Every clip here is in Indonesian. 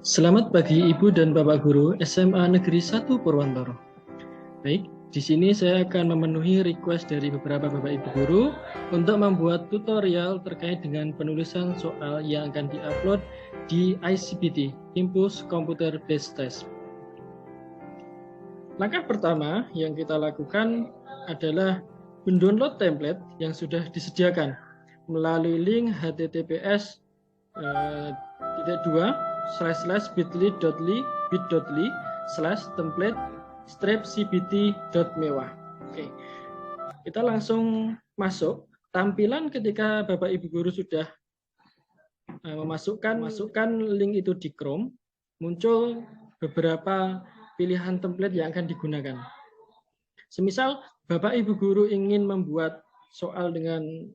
Selamat pagi Ibu dan Bapak Guru SMA Negeri 1 Purwantoro. Baik, di sini saya akan memenuhi request dari beberapa Bapak Ibu Guru untuk membuat tutorial terkait dengan penulisan soal yang akan diupload di ICPT, Impulse Computer Based Test. Langkah pertama yang kita lakukan adalah mendownload template yang sudah disediakan melalui link https://bit.ly/template-cbt.mewah. Oke, kita langsung masuk. Tampilan ketika Bapak Ibu Guru sudah masukkan link itu di Chrome, muncul beberapa pilihan template yang akan digunakan. Semisal Bapak Ibu Guru ingin membuat soal dengan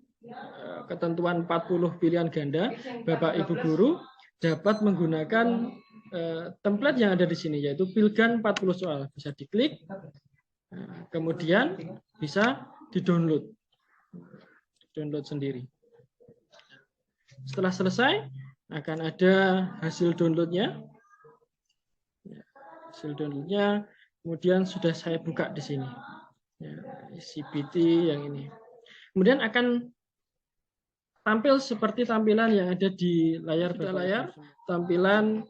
ketentuan 40 pilihan ganda, Bapak Ibu Guru dapat menggunakan template yang ada di sini, yaitu Pilgan 40 soal. Bisa diklik, kemudian bisa di-download sendiri. Setelah selesai, akan ada hasil downloadnya. Hasil downloadnya kemudian sudah saya buka di sini. CPT yang ini. Kemudian akan tampil seperti tampilan yang ada di layar tampilan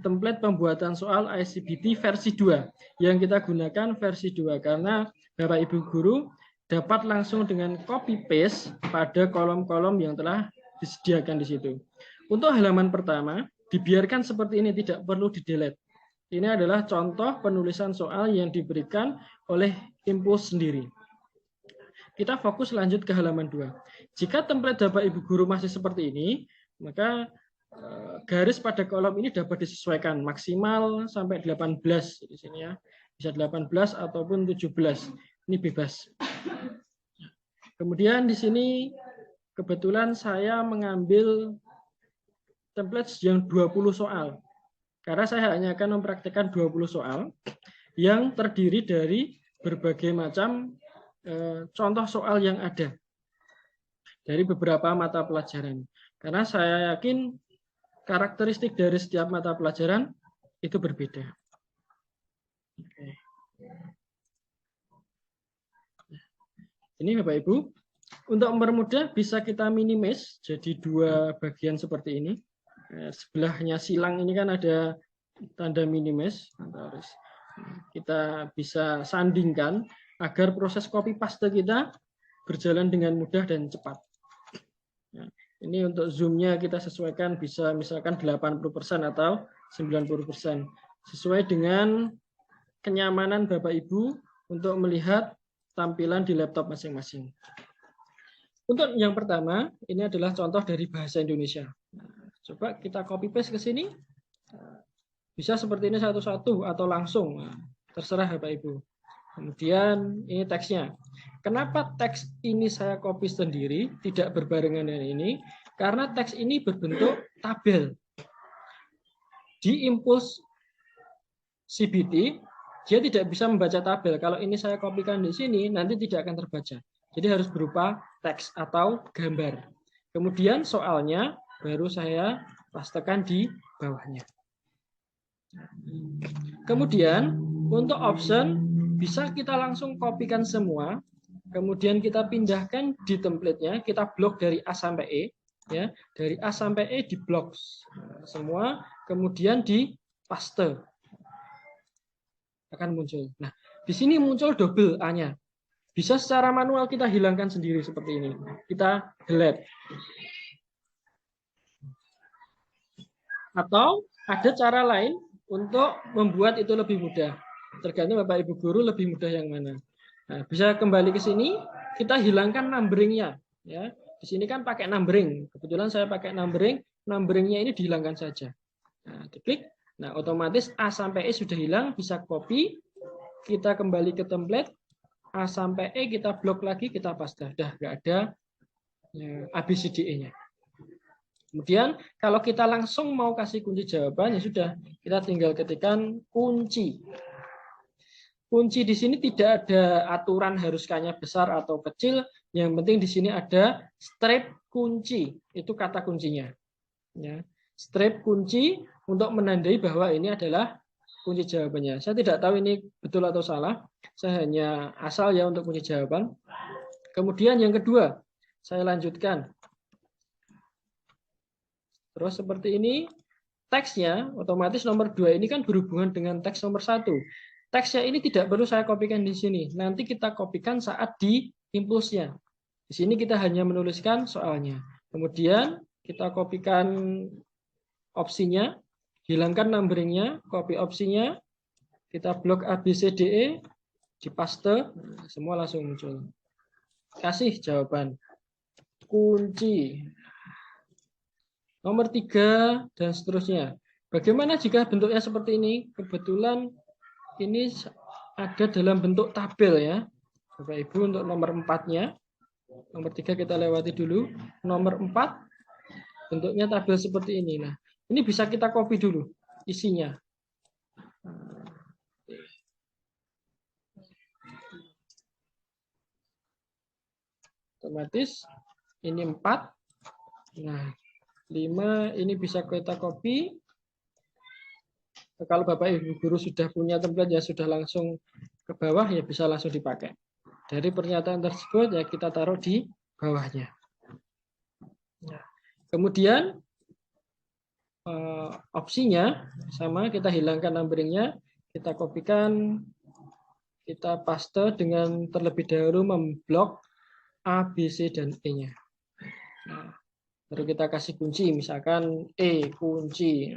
template pembuatan soal ICPT versi 2 yang kita gunakan versi 2 karena Bapak Ibu Guru dapat langsung dengan copy paste pada kolom-kolom yang telah disediakan di situ. Untuk halaman pertama dibiarkan seperti ini, tidak perlu di-delete. Ini adalah contoh penulisan soal yang diberikan oleh Impulse sendiri. Kita fokus lanjut ke halaman 2. Jika template Bapak Ibu Guru masih seperti ini, maka garis pada kolom ini dapat disesuaikan maksimal sampai 18 di sini ya. Bisa 18 ataupun 17. Ini bebas. Kemudian di sini kebetulan saya mengambil template yang 20 soal. Karena saya hanya akan mempraktikkan 20 soal yang terdiri dari berbagai macam contoh soal yang ada dari beberapa mata pelajaran. Karena saya yakin karakteristik dari setiap mata pelajaran itu berbeda. Oke. Ini Bapak Ibu, untuk mempermudah bisa kita minimize jadi dua bagian seperti ini. Sebelahnya silang ini kan ada tanda minimize. Kita bisa sandingkan agar proses copy paste kita berjalan dengan mudah dan cepat. Ini untuk zoomnya kita sesuaikan bisa misalkan 80% atau 90%. Sesuai dengan kenyamanan Bapak Ibu untuk melihat tampilan di laptop masing-masing. Untuk yang pertama, ini adalah contoh dari bahasa Indonesia. Coba kita copy paste ke sini. Bisa seperti ini satu-satu atau langsung. Terserah Bapak Ibu. Kemudian ini teksnya. Kenapa teks ini saya copy sendiri, tidak berbarengan dengan ini? Karena teks ini berbentuk tabel. Di Impulse CBT, dia tidak bisa membaca tabel. Kalau ini saya kopikan di sini, nanti tidak akan terbaca. Jadi harus berupa teks atau gambar. Kemudian soalnya baru saya pastekan di bawahnya. Kemudian untuk option bisa kita langsung kopikan semua, kemudian kita pindahkan di template-nya, kita blok dari A sampai E, ya, dari A sampai E di blok semua, kemudian di paste akan muncul. Nah, di sini muncul double A-nya. Bisa secara manual kita hilangkan sendiri seperti ini. Kita delete. Atau ada cara lain untuk membuat itu lebih mudah. Tergantung Bapak Ibu Guru lebih mudah yang mana. Nah, bisa kembali ke sini, kita hilangkan numbering-nya. Ya, di sini kan pakai numbering. Kebetulan saya pakai numbering. Numbering-nya ini dihilangkan saja. Nah, diklik. Nah, otomatis A sampai E sudah hilang. Bisa copy. Kita kembali ke template. A sampai E kita blok lagi, kita paste. Dah nggak ada ABCDE-nya. Kemudian kalau kita langsung mau kasih kunci jawaban, ya sudah, kita tinggal ketikkan kunci. Kunci di sini tidak ada aturan harus K-nya besar atau kecil. Yang penting di sini ada strip kunci, itu kata kuncinya. Ya. strip kunci untuk menandai bahwa ini adalah kunci jawabannya. Saya tidak tahu ini betul atau salah. Saya hanya asal ya untuk kunci jawaban. Kemudian yang kedua, saya lanjutkan. Terus seperti ini, teksnya otomatis nomor 2 ini kan berhubungan dengan teks nomor 1. Teksnya ini tidak perlu saya kopikan di sini. Nanti kita kopikan saat di impulsnya. Di sini kita hanya menuliskan soalnya. Kemudian kita kopikan opsinya, hilangkan numberingnya, copy opsinya, kita blok A, B, C, D, E, di paste, semua langsung muncul. Kasih jawaban. Kunci. Nomor 3 dan seterusnya. Bagaimana jika bentuknya seperti ini? Kebetulan ini ada dalam bentuk tabel ya. Bapak Ibu untuk nomor 4-nya. Nomor 3 kita lewati dulu. Nomor 4 bentuknya tabel seperti ini. Nah, ini bisa kita copy dulu isinya. Otomatis ini 4. Nah, 5 ini bisa kita copy. Kalau Bapak Ibu guru sudah punya template ya sudah langsung ke bawah ya bisa langsung dipakai. Dari pernyataan tersebut ya kita taruh di bawahnya. Nah, kemudian opsinya sama, kita hilangkan numberingnya, kita kopikan, kita paste dengan terlebih dahulu memblok A, B, C, dan E-nya. Nah, baru kita kasih kunci, misalkan E, kunci.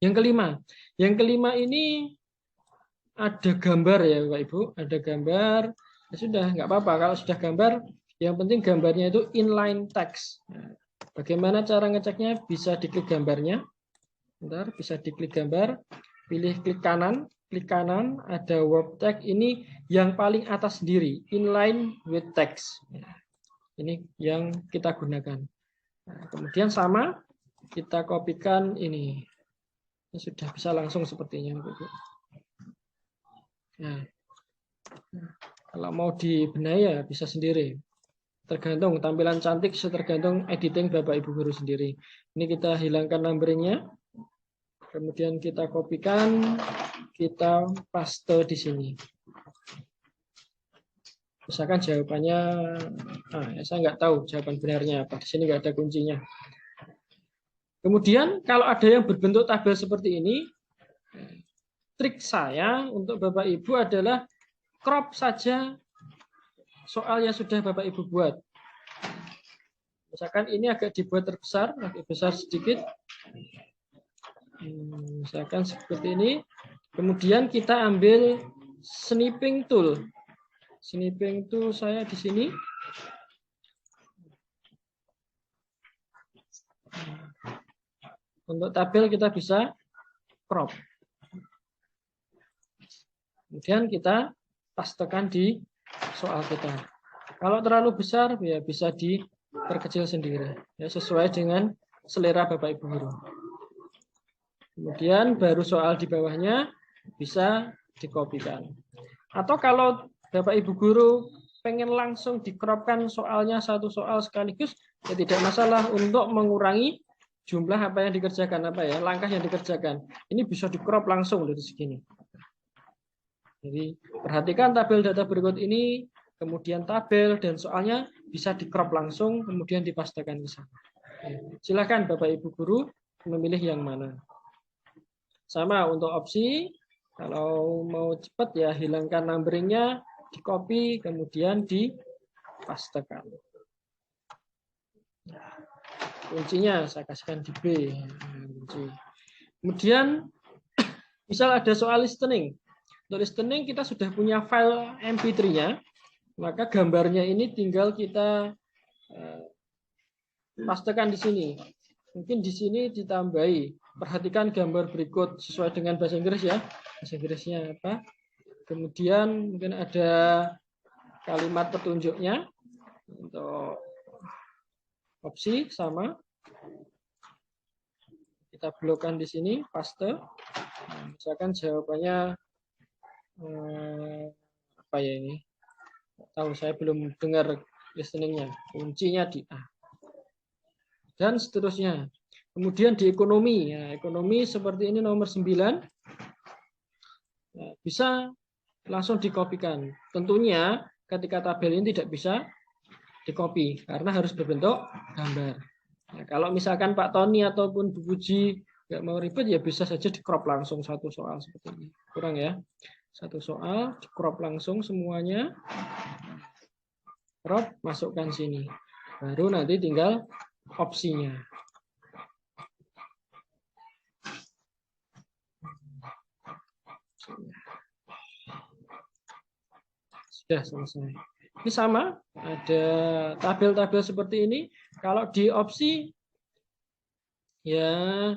Yang kelima ini ada gambar ya Bapak Ibu, ada gambar. Ya sudah, nggak apa-apa kalau sudah gambar. Yang penting gambarnya itu inline text. Nah, bagaimana cara ngeceknya? Bisa diklik gambarnya. Bentar, bisa diklik gambar, pilih klik kanan ada word text, ini yang paling atas sendiri, inline with text. Ini yang kita gunakan. Nah, kemudian sama, kita kopikan ini. Ini sudah bisa langsung sepertinya. Nah, kalau mau dibenahi ya bisa sendiri. Tergantung tampilan cantik, tergantung editing Bapak Ibu guru sendiri. Ini kita hilangkan numberingnya. Kemudian kita kopikan, kita paste di sini. Misalkan jawabannya, ya saya nggak tahu jawaban benarnya apa. Di sini nggak ada kuncinya. Kemudian kalau ada yang berbentuk tabel seperti ini, trik saya untuk Bapak Ibu adalah crop saja soal yang sudah Bapak Ibu buat. Misalkan ini agak dibuat terbesar, agak besar sedikit. Misalkan seperti ini. Kemudian kita ambil snipping tool. Snipping tool saya di sini. Untuk tabel kita bisa crop. Kemudian kita pastekan di soal kita. Kalau terlalu besar ya bisa diperkecil sendiri. Ya, sesuai dengan selera Bapak Ibu guru. Kemudian baru soal di bawahnya bisa dikopikan. Atau kalau Bapak Ibu guru pengen langsung dikropkan soalnya satu soal sekaligus, ya tidak masalah untuk mengurangi jumlah apa yang dikerjakan, langkah yang dikerjakan. Ini bisa dikrop langsung dari segini. Jadi perhatikan tabel data berikut ini, kemudian tabel dan soalnya bisa dikrop langsung, kemudian dipastekan ke sana. Silakan Bapak Ibu guru memilih yang mana. Sama untuk opsi, kalau mau cepat ya hilangkan numberingnya, di copy, kemudian dipastekan. Kuncinya saya kasihkan di B. Kemudian, misal ada soal listening. Untuk listening kita sudah punya file MP3-nya, maka gambarnya ini tinggal kita pastekan di sini. Mungkin di sini ditambahi. Perhatikan gambar berikut sesuai dengan bahasa Inggris ya. Bahasa Inggrisnya apa? Kemudian mungkin ada kalimat petunjuknya untuk opsi sama. Kita blokkan di sini, paste. Nah, misalkan jawabannya apa ya ini? Tahu saya belum dengar listeningnya. Kuncinya di A. Dan seterusnya. Kemudian di ekonomi, ya, ekonomi seperti ini nomor 9, ya, bisa langsung dikopikan. Tentunya ketika tabel ini tidak bisa dikopi karena harus berbentuk gambar. Ya, kalau misalkan Pak Tony ataupun Bu Puji nggak mau ribet, ya bisa saja di crop langsung satu soal seperti ini. Kurang ya, satu soal di crop langsung semuanya, crop masukkan sini. Baru nanti tinggal opsinya. Sudah selesai. Ini sama, ada tabel-tabel seperti ini. Kalau di opsi, ya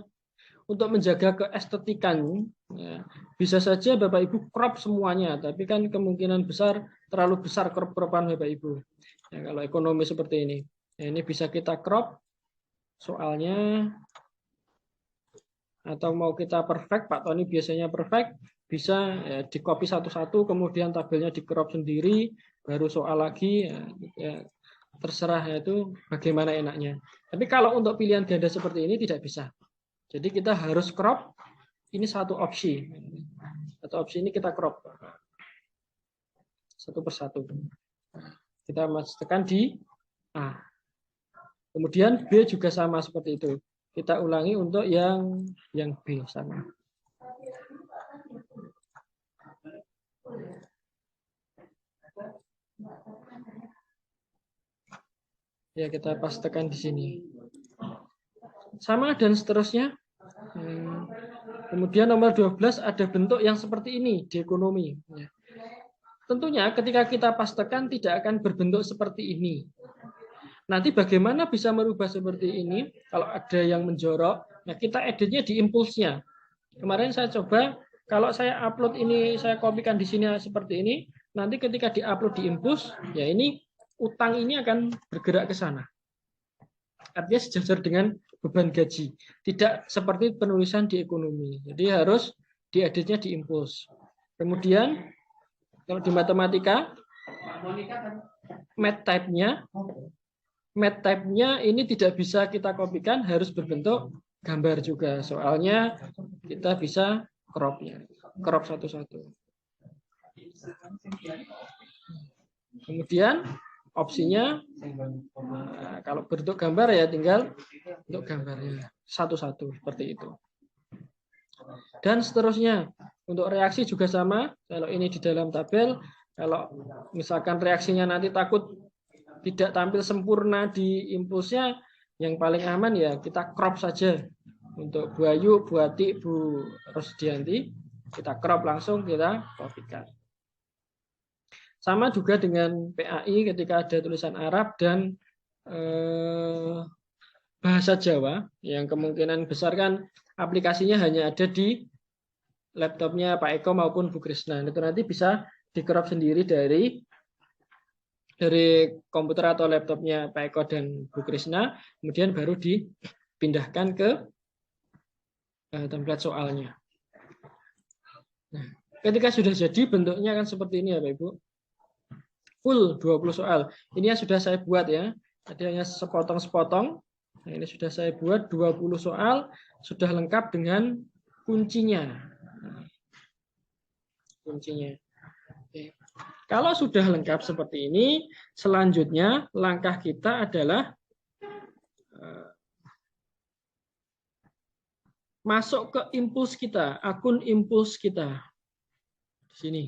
untuk menjaga keestetikan, ya, bisa saja Bapak Ibu crop semuanya, tapi kan kemungkinan besar terlalu besar crop-cropan Bapak Ibu. Ya, kalau ekonomi seperti ini, ya, ini bisa kita crop soalnya, atau mau kita perfect, Pak Tony biasanya perfect, bisa ya, di copy satu-satu, kemudian tabelnya di crop sendiri, baru soal lagi, ya, terserah ya, itu bagaimana enaknya. Tapi kalau untuk pilihan ganda seperti ini tidak bisa. Jadi kita harus crop, ini satu opsi. Satu opsi ini kita crop. Satu persatu. Kita tekan di A. Kemudian B juga sama seperti itu. Kita ulangi untuk yang B sama. Ya, kita pastekan di sini. Sama dan seterusnya. Kemudian nomor 12 ada bentuk yang seperti ini di ekonomi. Tentunya ketika kita pastekan tidak akan berbentuk seperti ini. Nanti bagaimana bisa merubah seperti ini? Kalau ada yang menjorok, nah kita editnya di impulsnya. Kemarin saya coba, kalau saya upload ini, saya kopikan di sini seperti ini, nanti ketika diupload di impuls, ya ini utang ini akan bergerak ke sana. Artinya sejajar dengan beban gaji. Tidak seperti penulisan di ekonomi. Jadi harus dieditnya di impuls. Kemudian kalau di matematika, math type-nya ini tidak bisa kita kopikan, harus berbentuk gambar juga. Soalnya kita bisa crop-nya. Crop satu-satu. Kemudian opsinya, kalau bentuk gambar ya tinggal untuk gambarnya satu-satu seperti itu. Dan seterusnya, untuk reaksi juga sama. Kalau ini di dalam tabel, kalau misalkan reaksinya nanti takut tidak tampil sempurna di impulsnya, yang paling aman ya kita crop saja. Untuk Bu Ayu, Bu Ati, Bu Rosdianti, kita crop langsung, kita kopikan. Sama juga dengan PAI ketika ada tulisan Arab dan bahasa Jawa, yang kemungkinan besar kan aplikasinya hanya ada di laptopnya Pak Eko maupun Bu Krisna. Itu nanti bisa di-crop sendiri dari komputer atau laptopnya Pak Eko dan Bu Krisna, kemudian baru dipindahkan ke template soalnya. Nah, ketika sudah jadi bentuknya kan seperti ini ya Pak Ibu. Full 20 soal. Ini yang sudah saya buat ya. Tadi hanya sepotong-sepotong. Nah, ini sudah saya buat 20 soal, sudah lengkap dengan kuncinya. Kuncinya. Oke. Kalau sudah lengkap seperti ini, selanjutnya langkah kita adalah masuk ke impuls kita, akun impuls kita. Di sini.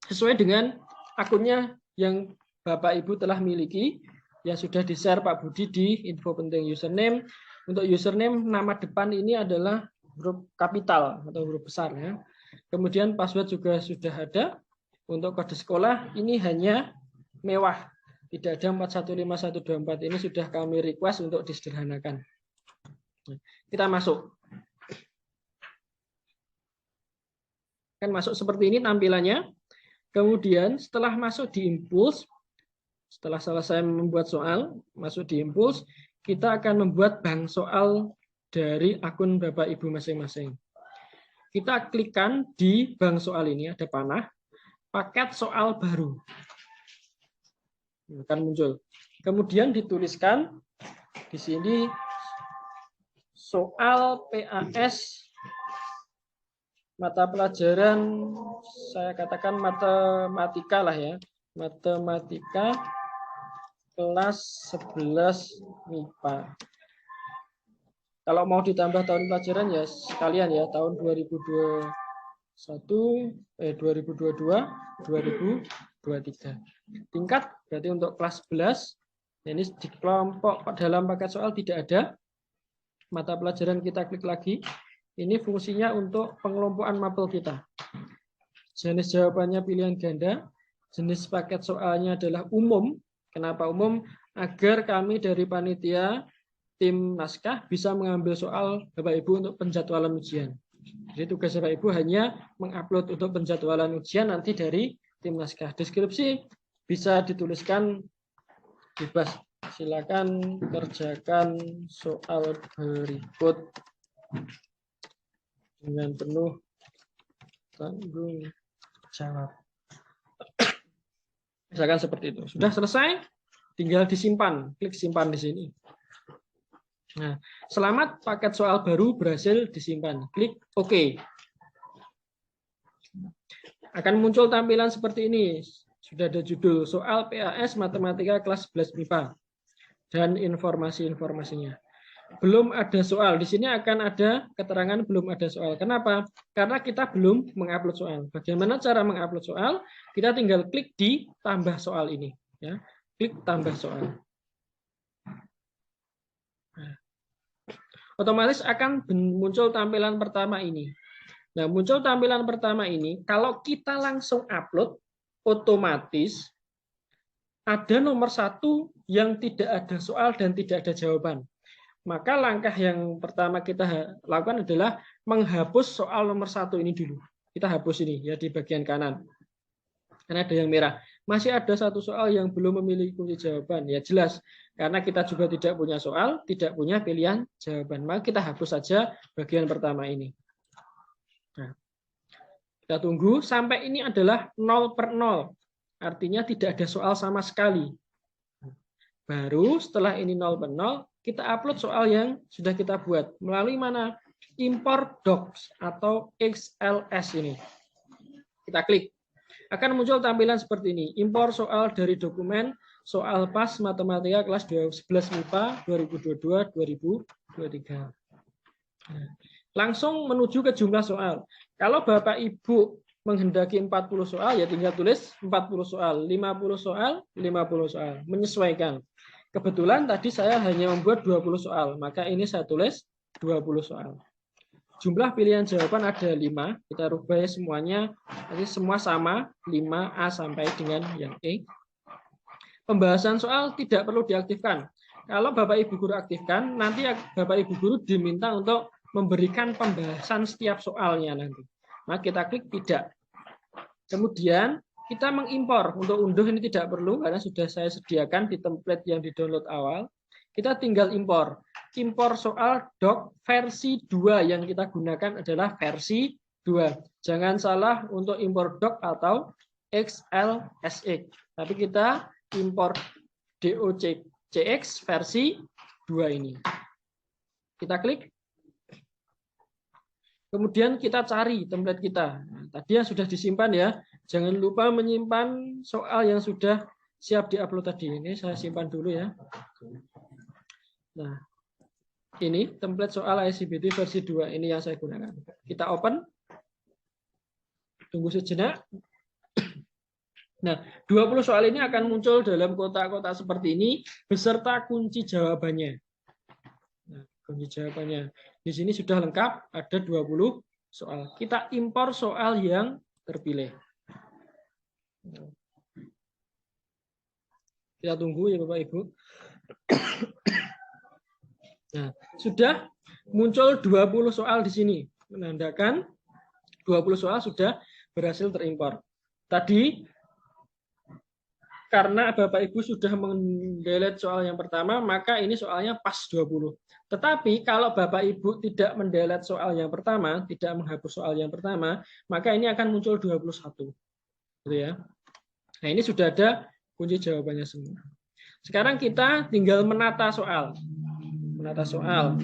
Sesuai dengan akunnya yang Bapak Ibu telah miliki, yang sudah di-share Pak Budi di info penting username. Untuk username, nama depan ini adalah huruf kapital atau huruf besar ya. Kemudian password juga sudah ada. Untuk kode sekolah ini hanya mewah. Tidak ada 415124. Ini sudah kami request untuk disederhanakan. Kita masuk. Kan masuk seperti ini tampilannya. Kemudian setelah masuk di impuls, setelah selesai membuat soal, masuk di impuls, kita akan membuat bank soal dari akun Bapak Ibu masing-masing. Kita klikkan di bank soal ini, ada panah, paket soal baru. Akan muncul. Kemudian dituliskan di sini soal PAS mata pelajaran, saya katakan matematika lah ya. Matematika kelas 11 MIPA. Kalau mau ditambah tahun pelajaran ya sekalian ya, tahun 2022, 2023. Tingkat berarti untuk kelas 11, ini di kelompok dalam paket soal tidak ada. Mata pelajaran kita klik lagi. Ini fungsinya untuk pengelompokan mapel kita. Jenis jawabannya pilihan ganda. Jenis paket soalnya adalah umum. Kenapa umum? Agar kami dari panitia tim naskah bisa mengambil soal Bapak Ibu untuk penjadwalan ujian. Jadi tugas Bapak Ibu hanya mengupload untuk penjadwalan ujian nanti dari tim naskah. Deskripsi bisa dituliskan bebas. Silakan kerjakan soal berikut dengan penuh tanggung jawab. Misalkan seperti itu. Sudah selesai, tinggal disimpan. Klik simpan di sini. Nah, selamat paket soal baru berhasil disimpan. Klik OK. Akan muncul tampilan seperti ini. Sudah ada judul soal PAS Matematika kelas 11 MIPA dan informasi-informasinya. Belum ada soal. Di sini akan ada keterangan belum ada soal. Kenapa? Karena kita belum mengupload soal. Bagaimana cara mengupload soal? Kita tinggal klik di tambah soal ini. Ya, klik tambah soal. Nah, otomatis akan muncul tampilan pertama ini. Nah, muncul tampilan pertama ini. Kalau kita langsung upload, otomatis ada nomor 1 yang tidak ada soal dan tidak ada jawaban. Maka langkah yang pertama kita lakukan adalah menghapus soal nomor 1 ini dulu. Kita hapus ini ya di bagian kanan. Karena ada yang merah. Masih ada satu soal yang belum memiliki kunci jawaban. Ya jelas, karena kita juga tidak punya soal, tidak punya pilihan jawaban. Maka kita hapus saja bagian pertama ini. Nah, kita tunggu sampai ini adalah 0/0. Artinya tidak ada soal sama sekali. Baru setelah ini 0/0, kita upload soal yang sudah kita buat. Melalui mana? Import docs atau XLS ini. Kita klik. Akan muncul tampilan seperti ini. Import soal dari dokumen soal PAS Matematika kelas 11 MIPA 2022-2023. Nah, langsung menuju ke jumlah soal. Kalau Bapak Ibu menghendaki 40 soal, ya tinggal tulis 40 soal, 50 soal, 50 soal. Menyesuaikan. Kebetulan tadi saya hanya membuat 20 soal, maka ini saya tulis 20 soal. Jumlah pilihan jawaban ada 5, kita rubah semuanya, nanti semua sama, 5A sampai dengan yang E. Pembahasan soal tidak perlu diaktifkan. Kalau Bapak Ibu guru aktifkan, nanti Bapak Ibu guru diminta untuk memberikan pembahasan setiap soalnya nanti. Nah, kita klik tidak. Kemudian kita mengimpor. Untuk unduh ini tidak perlu karena sudah saya sediakan di template yang di-download awal. Kita tinggal impor. Impor soal doc versi 2 yang kita gunakan adalah versi 2. Jangan salah untuk impor doc atau XLSX. Tapi kita impor DOCX versi 2 ini. Kita klik. Kemudian kita cari template kita. Nah, tadi yang sudah disimpan ya. Jangan lupa menyimpan soal yang sudah siap diupload tadi. Ini saya simpan dulu ya. Nah, ini template soal ICBT versi 2. Ini yang saya gunakan. Kita open. Tunggu sejenak. Nah, 20 soal ini akan muncul dalam kotak-kotak seperti ini beserta kunci jawabannya. Nah, kunci jawabannya. Di sini sudah lengkap, ada 20 soal. Kita impor soal yang terpilih. Kita tunggu ya Bapak Ibu. Nah, sudah muncul 20 soal di sini. Menandakan 20 soal sudah berhasil terimpor. Tadi karena Bapak Ibu sudah mendelete soal yang pertama, maka ini soalnya pas 20. Tetapi kalau Bapak Ibu tidak mendelete soal yang pertama, tidak menghapus soal yang pertama, maka ini akan muncul 21. Gitu ya. Nah, ini sudah ada kunci jawabannya semua. Sekarang kita tinggal menata soal. Menata soal.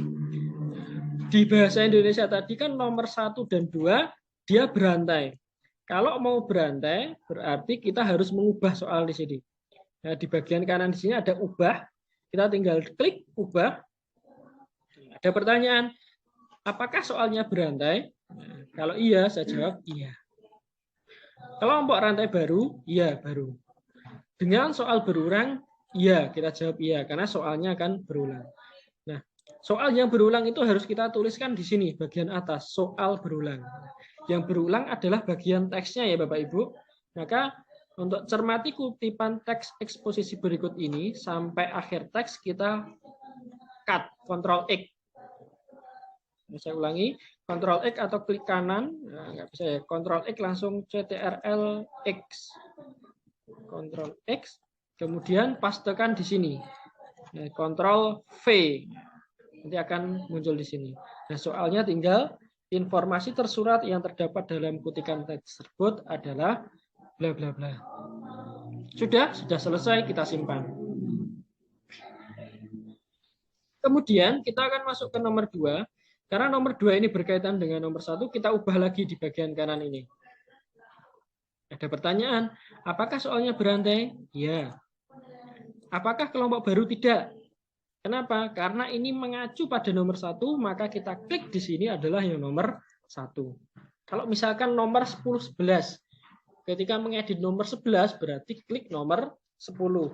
di bahasa Indonesia tadi kan nomor 1 dan 2 dia berantai. Kalau mau berantai berarti kita harus mengubah soal di sini. Nah, di bagian kanan di sini ada ubah. Kita tinggal klik ubah. Ada pertanyaan, apakah soalnya berantai? Nah, kalau iya, saya jawab iya. Kelompok rantai baru, iya baru. Dengan soal berulang, iya kita jawab iya karena soalnya akan berulang. Nah, soal yang berulang itu harus kita tuliskan di sini bagian atas, soal berulang. Yang berulang adalah bagian teksnya ya Bapak Ibu. Maka untuk cermati kutipan teks eksposisi berikut ini sampai akhir teks kita cut, Ctrl X. Saya ulangi, Ctrl X atau klik kanan, nah, nggak bisa ya, Ctrl X langsung Ctrl X, Ctrl X, kemudian pastekan di sini, Ctrl V, nanti akan muncul di sini. Nah soalnya tinggal informasi tersurat yang terdapat dalam kutipan teks tersebut adalah bla bla bla. Sudah selesai, kita simpan. Kemudian kita akan masuk ke nomor 2. Karena nomor 2 ini berkaitan dengan nomor 1, kita ubah lagi di bagian kanan ini. Ada pertanyaan, apakah soalnya berantai? Ya. Apakah kelompok baru? Tidak. Kenapa? Karena ini mengacu pada nomor 1, maka kita klik di sini adalah yang nomor 1. Kalau misalkan nomor 10, 11, ketika mengedit nomor 11, berarti klik nomor 10.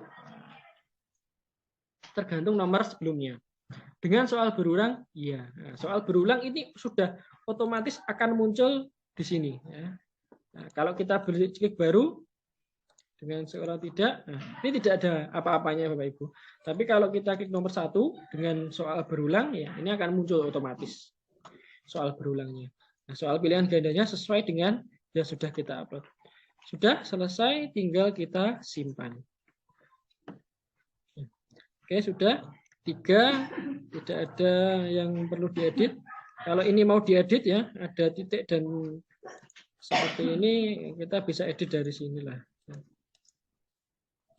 Tergantung nomor sebelumnya. Dengan soal berulang, iya. Nah, soal berulang ini sudah otomatis akan muncul di sini. Ya. Nah, kalau kita klik baru dengan soal tidak, nah, ini tidak ada apa-apanya Bapak Ibu. Tapi kalau kita klik nomor 1 dengan soal berulang, ya ini akan muncul otomatis soal berulangnya. Nah, soal pilihan gandanya sesuai dengan yang sudah kita upload. Sudah selesai, tinggal kita simpan. Oke, sudah. 3, tidak ada yang perlu diedit. Kalau ini mau diedit ya, ada titik dan seperti ini, kita bisa edit dari sinilah.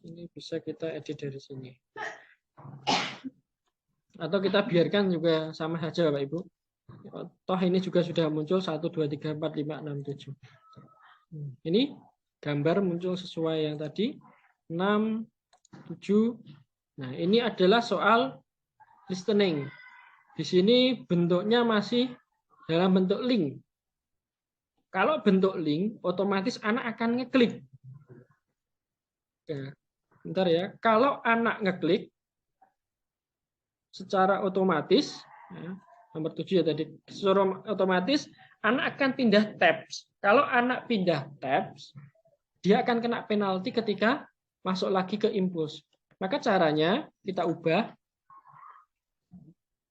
Ini bisa kita edit dari sini. Atau kita biarkan juga sama saja Bapak Ibu. Toh ini juga sudah muncul 1, 2, 3, 4, 5, 6, 7. Ini gambar muncul sesuai yang tadi. 6, 7. Nah, ini adalah soal listening. Di sini bentuknya masih dalam bentuk link. Kalau bentuk link, otomatis anak akan ngeklik. Ya, bentar ya. Kalau anak ngeklik, secara otomatis, ya, nomor 7 ya tadi, secara otomatis anak akan pindah tabs. Kalau anak pindah tabs, dia akan kena penalti ketika masuk lagi ke impuls. Maka caranya kita ubah,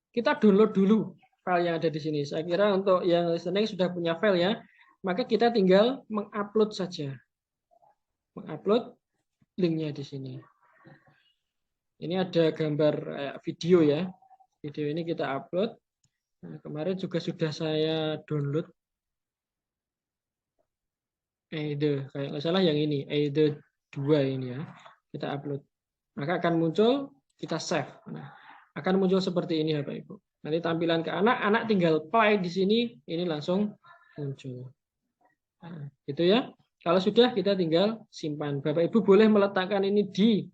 kita download dulu file yang ada di sini. Saya kira untuk yang listening sudah punya file ya, maka kita tinggal mengupload saja. Mengupload linknya di sini. Ini ada gambar video ya. Video ini kita upload. Nah, kemarin juga sudah saya download. Kayak nggak salah yang ini, Eide 2 ini ya. Kita upload. Maka akan muncul, kita save. Nah, akan muncul seperti ini Bapak Ibu. Nanti tampilan ke anak, anak tinggal play di sini, ini langsung muncul. Nah, gitu ya. Kalau sudah kita tinggal simpan. Bapak Ibu boleh meletakkan ini di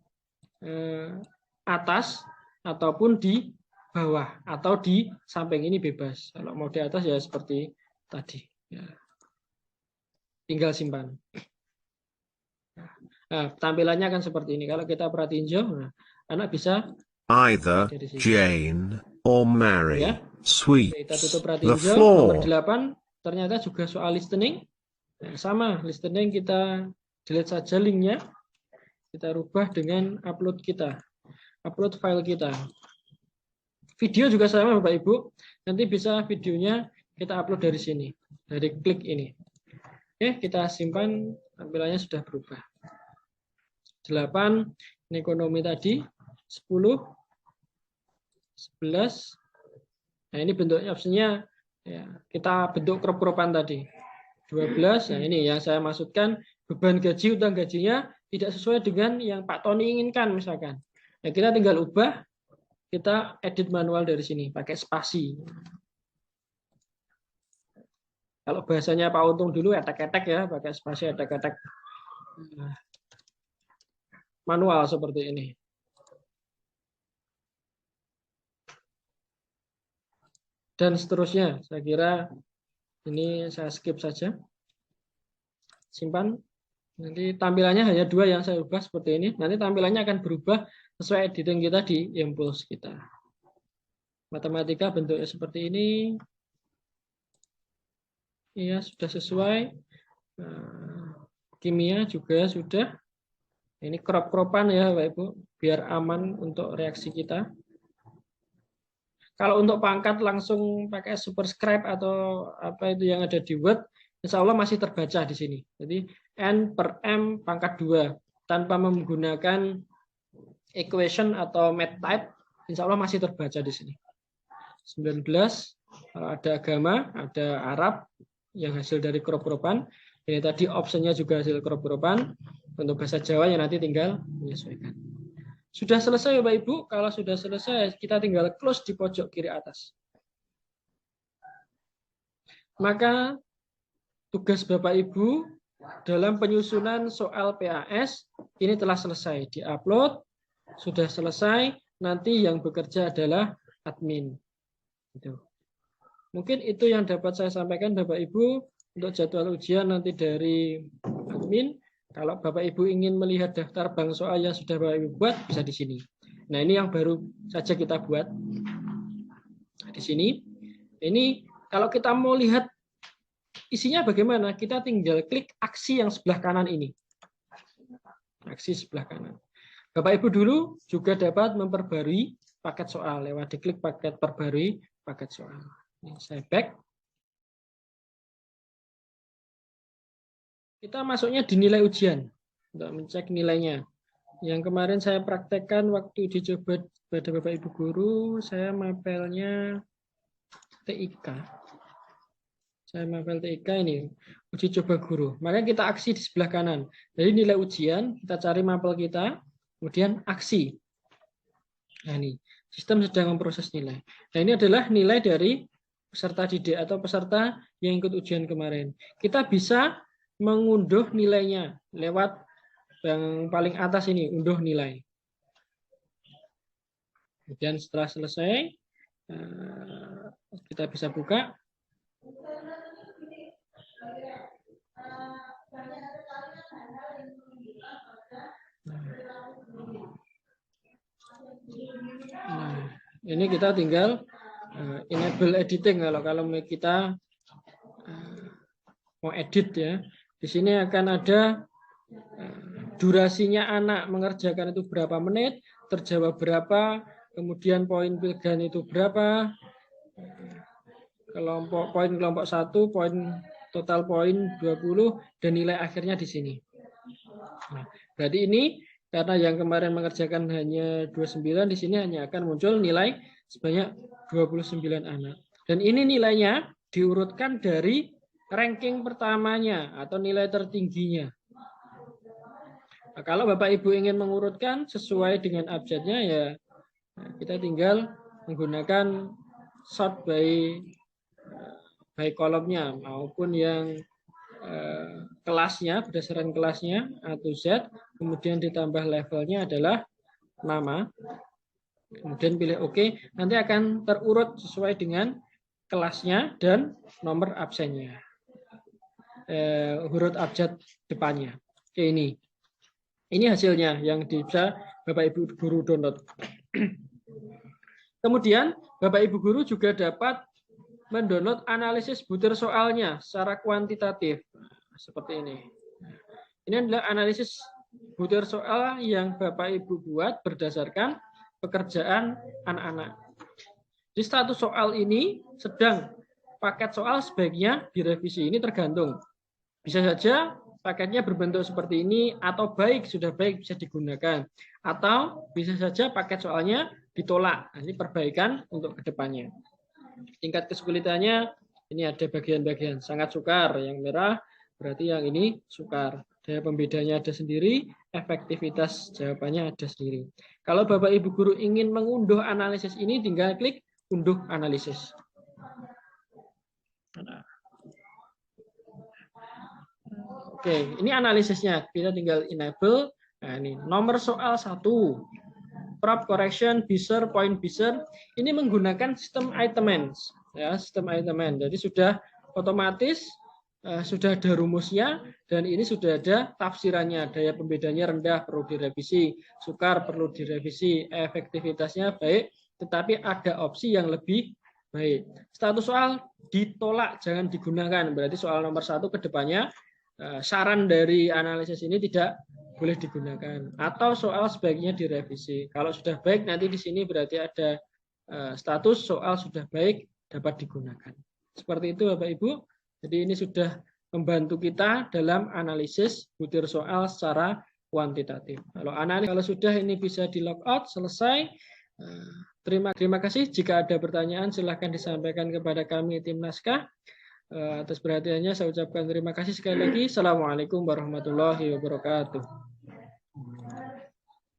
atas ataupun di bawah atau di samping, ini bebas. Kalau mau di atas ya seperti tadi. Ya. Tinggal simpan. Nah, tampilannya akan seperti ini. Kalau kita perhatiin jauh, nah, anak bisa either Jane or Mary. Ya. Sweet. Kita tutup The perhatiin jauh. Nomor floor. 8 ternyata juga soal listening. Nah, sama listening kita delete saja linknya. Kita rubah dengan upload kita. Upload file kita. Video juga sama Bapak Ibu. Nanti bisa videonya kita upload dari sini. Dari klik ini. Oke, kita simpan, tampilannya sudah berubah. 8, ini ekonomi tadi, 10, 11. Nah, ini bentuknya opsinya ya, kita bentuk crop-cropan tadi. 12, nah ini yang saya maksudkan beban gaji, utang gajinya tidak sesuai dengan yang Pak Tony inginkan misalkan. Nah, kita tinggal ubah, kita edit manual dari sini pakai spasi. Kalau bahasanya Pak Untung dulu etek-etek ya, pakai spasi etek-etek. Manual seperti ini. Dan seterusnya, saya kira ini saya skip saja. Simpan. Nanti tampilannya hanya 2 yang saya ubah seperti ini. Nanti tampilannya akan berubah sesuai editing kita di impuls kita. Matematika bentuknya seperti ini. Iya, sudah sesuai. Kimia juga sudah. Ini crop-cropan ya Bapak Ibu, biar aman untuk reaksi kita. Kalau untuk pangkat langsung pakai superscribe atau apa itu yang ada di Word, insya Allah masih terbaca di sini. Jadi N per M pangkat 2 tanpa menggunakan equation atau math type, insya Allah masih terbaca di sini. 19, kalau ada agama, ada Arab yang hasil dari crop-cropan. Ini tadi optionnya juga hasil crop-cropan. Untuk bahasa Jawa yang nanti tinggal menyesuaikan. Sudah selesai Bapak Ibu? Kalau sudah selesai, kita tinggal close di pojok kiri atas. Maka tugas Bapak Ibu dalam penyusunan soal PAS ini telah selesai. Di-upload, sudah selesai. Nanti yang bekerja adalah admin. Mungkin itu yang dapat saya sampaikan Bapak Ibu untuk jadwal ujian nanti dari admin. Kalau Bapak Ibu ingin melihat daftar bank soal yang sudah Bapak Ibu buat, bisa di sini. Nah, ini yang baru saja kita buat. Nah, di sini. Ini kalau kita mau lihat isinya bagaimana, kita tinggal klik aksi yang sebelah kanan ini. Aksi sebelah kanan. Bapak Ibu dulu juga dapat memperbarui paket soal lewat diklik paket perbarui paket soal. Ini saya back. Kita masuknya di nilai ujian untuk mencek nilainya. Yang kemarin saya praktekkan waktu dicoba pada Bapak Ibu guru, saya mapelnya TIK. Saya mapel TIK ini, uji coba guru. Maka kita aksi di sebelah kanan. Jadi nilai ujian, kita cari mapel kita, kemudian aksi. Nah ini, sistem sedang memproses nilai. Nah ini adalah nilai dari peserta didik atau peserta yang ikut ujian kemarin. Kita bisa mengunduh nilainya lewat yang paling atas ini, unduh nilai. Kemudian setelah selesai, kita bisa buka. Nah, ini kita tinggal enable editing kalau kita mau edit ya. Di sini akan ada durasinya anak mengerjakan itu berapa menit, terjawab berapa, kemudian poin pilgan itu berapa, poin kelompok 1, poin total poin 20, dan nilai akhirnya di sini. Nah, berarti ini karena yang kemarin mengerjakan hanya 29, di sini hanya akan muncul nilai sebanyak 29 anak. Dan ini nilainya diurutkan dari ranking pertamanya atau nilai tertingginya. Nah, kalau Bapak Ibu ingin mengurutkan sesuai dengan abjadnya ya kita tinggal menggunakan sort by kolomnya maupun yang kelasnya berdasarkan kelasnya A to Z, kemudian ditambah levelnya adalah nama, kemudian pilih OK, nanti akan terurut sesuai dengan kelasnya dan nomor absennya. Huruf abjad depannya. Oke, ini hasilnya yang bisa Bapak Ibu guru download. Kemudian Bapak Ibu guru juga dapat mendownload analisis butir soalnya secara kuantitatif seperti ini. Ini adalah analisis butir soal yang Bapak Ibu buat berdasarkan pekerjaan anak-anak. Di status soal ini sedang paket soal sebaiknya direvisi. Ini tergantung. Bisa saja paketnya berbentuk seperti ini atau sudah baik bisa digunakan. Atau bisa saja paket soalnya ditolak. Ini perbaikan untuk kedepannya. Tingkat kesulitannya ini ada bagian-bagian sangat sukar, yang merah berarti yang ini sukar. Daya pembedanya ada sendiri, efektivitas jawabannya ada sendiri. Kalau Bapak Ibu guru ingin mengunduh analisis ini, tinggal klik unduh analisis. Oke, ini analisisnya. Kita tinggal enable. Nah, ini nomor soal 1. Prop correction, Bezier, point Bezier. Ini menggunakan sistem itements. Ya, sistem itements. Jadi sudah otomatis sudah ada rumusnya dan ini sudah ada tafsirannya. Daya pembedanya rendah perlu direvisi, sukar perlu direvisi, efektivitasnya baik, tetapi ada opsi yang lebih baik. Status soal ditolak, jangan digunakan. Berarti soal nomor 1 ke depannya saran dari analisis ini tidak boleh digunakan. Atau soal sebaiknya direvisi. Kalau sudah baik nanti di sini berarti ada status soal sudah baik dapat digunakan. Seperti itu Bapak Ibu. Jadi ini sudah membantu kita dalam analisis butir soal secara kuantitatif. Kalau sudah ini bisa di logout, selesai. Terima kasih. Jika ada pertanyaan silahkan disampaikan kepada kami tim naskah. Atas perhatiannya saya ucapkan terima kasih sekali lagi. Assalamualaikum warahmatullahi wabarakatuh.